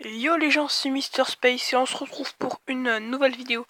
Yo les gens, c'est Mister Space et on se retrouve pour une nouvelle vidéo.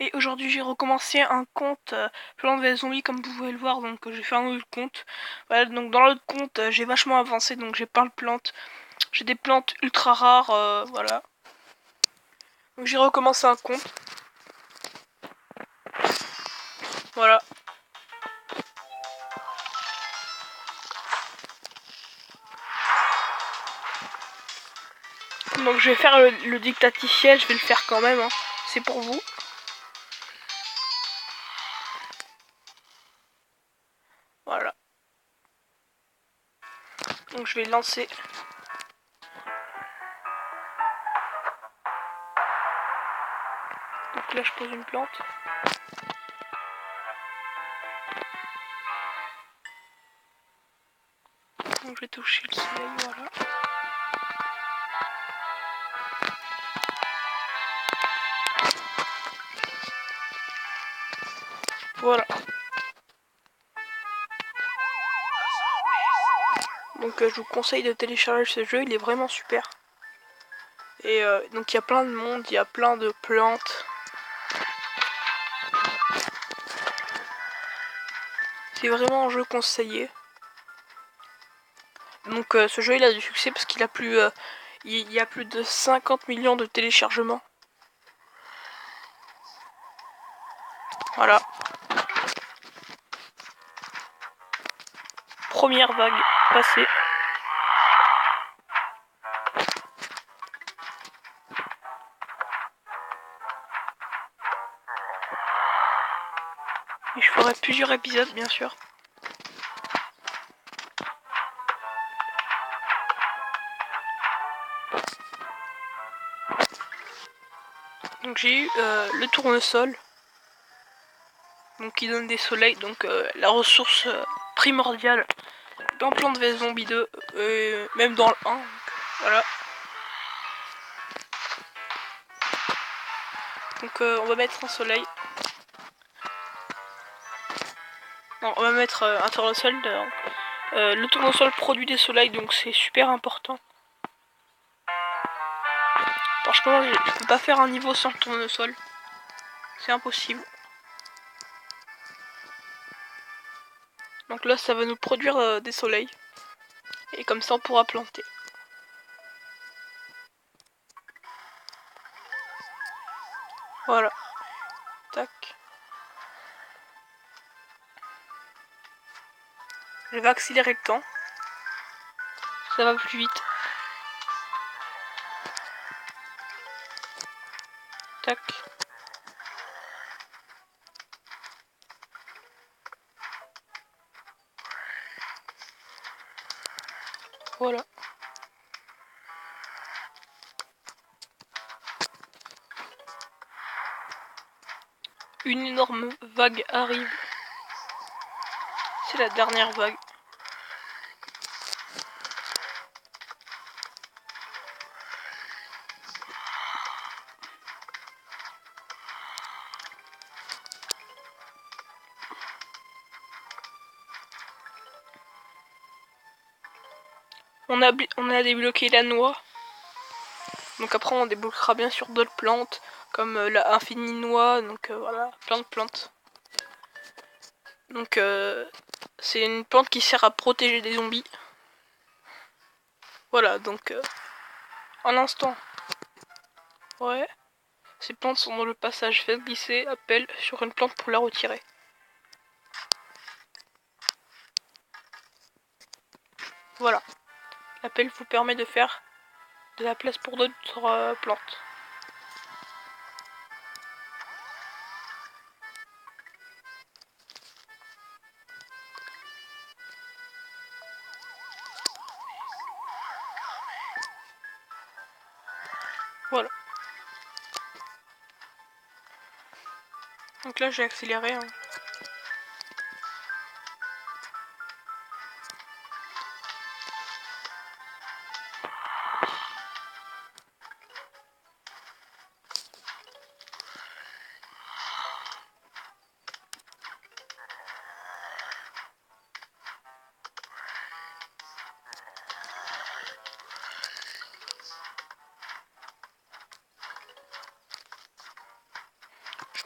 Et aujourd'hui j'ai recommencé un compte Plants vs Zombies comme vous pouvez le voir, donc j'ai fait un autre compte. Voilà, donc dans l'autre compte j'ai vachement avancé, donc j'ai plein de plantes. J'ai des plantes ultra rares, voilà. Donc j'ai recommencé un compte. Voilà. Donc je vais faire le dictaticiel, je vais le faire quand même, hein. C'est pour vous. Voilà. Donc je vais lancer. Donc là je pose une plante. Donc je vais toucher le soleil, voilà. Voilà. Donc je vous conseille de télécharger ce jeu, il est vraiment super. Et donc il y a plein de monde, il y a plein de plantes. C'est vraiment un jeu conseillé. Donc ce jeu il a du succès parce qu'il a plus il y a plus de 50 millions de téléchargements. Voilà. Première vague passée. Et je ferai plusieurs épisodes bien sûr. Donc j'ai eu le tournesol. Donc qui donne des soleils, donc la ressource primordiale dans Plants vs Zombies 2, même dans le 1. Donc, voilà. Donc on va mettre un soleil. Non, on va mettre un tournesol. Le tournesol produit des soleils, donc c'est super important. Franchement, je peux pas faire un niveau sans le tournesol. C'est impossible. Donc là, ça va nous produire des soleils. Et comme ça, on pourra planter. Voilà. Tac. Je vais accélérer le temps. Ça va plus vite. Tac. Voilà. Une énorme vague arrive. C'est la dernière vague. On a débloqué la noix. Donc après on débloquera bien sûr d'autres plantes. Comme la infinie noix. Donc voilà, plein de plantes. Donc c'est une plante qui sert à protéger des zombies. Voilà, donc un instant. Ouais. Ces plantes sont dans le passage. Faites glisser, appel sur une plante pour la retirer. Voilà. L'appel vous permet de faire de la place pour d'autres plantes. Voilà. Donc là j'ai accéléré. Hein.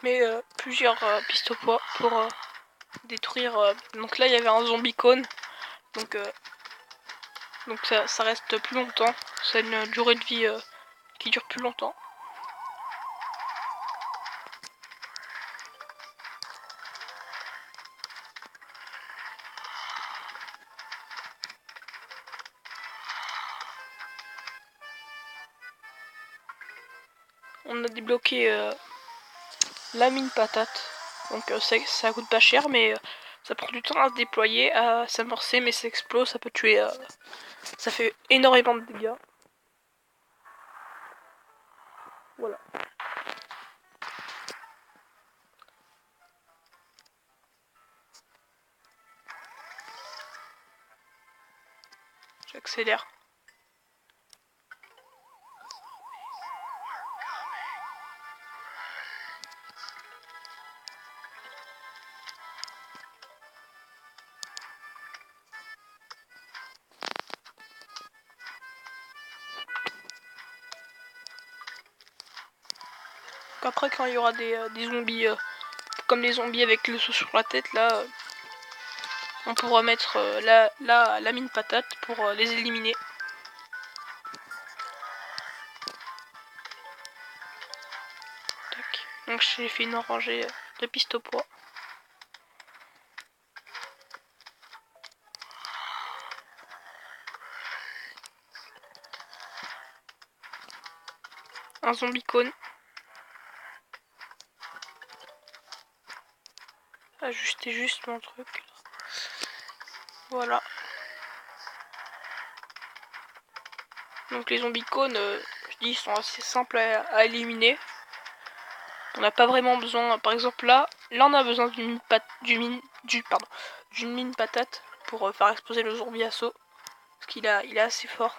mets plusieurs pistes au poids pour détruire. Donc là il y avait un zombie cone, donc ça reste plus longtemps, ça a une durée de vie qui dure plus longtemps. On a débloqué la mine patate, donc ça coûte pas cher, mais ça prend du temps à se déployer, à s'amorcer, mais ça explose, ça peut tuer, ça fait énormément de dégâts. Voilà. J'accélère. Après quand il y aura des zombies, comme les zombies avec le saut sur la tête, là, on pourra mettre la mine patate pour les éliminer. Tac. Donc j'ai fait une rangée de pistes au poids. Un zombie cone. Ajuster juste mon truc. Voilà. Donc les zombies cônes, je dis, sont assez simples à éliminer. On n'a pas vraiment besoin, par exemple là on a besoin d'une mine patate pour faire exploser le zombie assaut. Parce qu'il il est assez fort.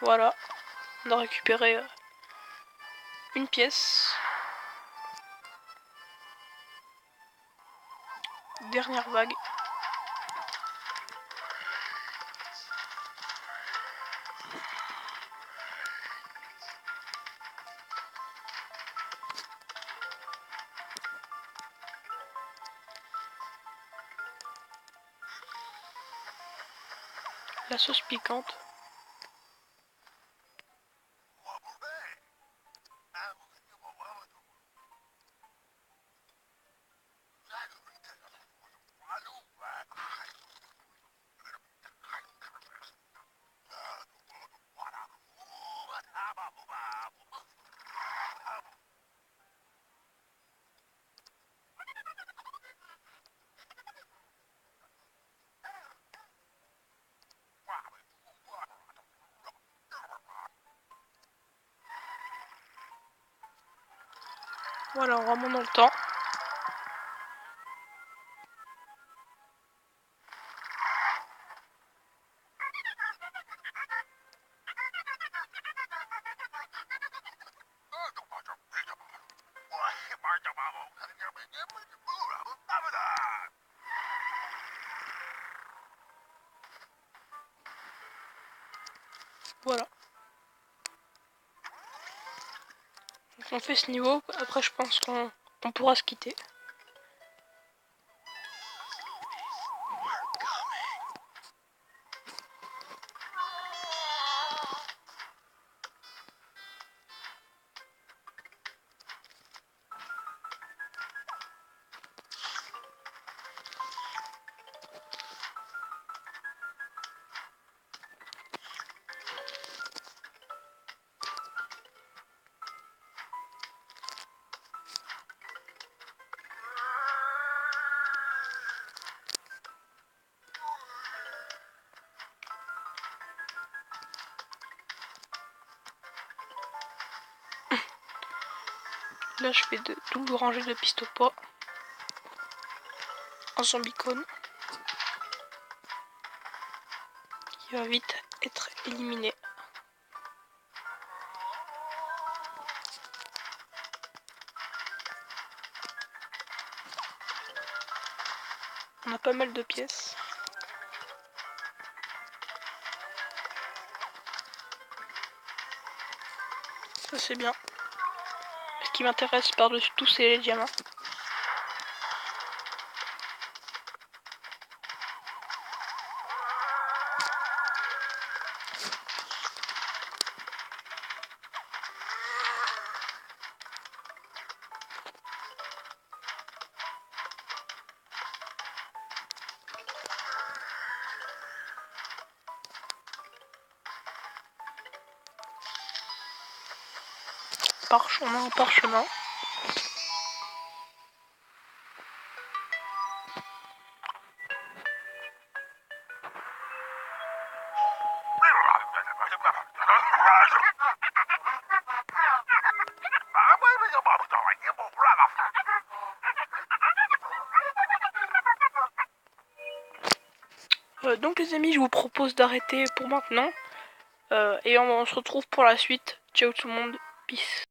Voilà, on a récupéré une pièce. Dernière vague. La sauce piquante. Voilà, on remonte dans le temps. Voilà. Donc on fait ce niveau, après je pense qu'on pourra se quitter. Là je fais de double rangée de pistes au poids. Un zombie cone. Qui va vite être éliminé. On a pas mal de pièces. c'est bien. Ce qui m'intéresse par-dessus tout, c'est les diamants. On a un parchemin. Donc les amis, je vous propose d'arrêter pour maintenant. Et on se retrouve pour la suite. Ciao tout le monde, peace.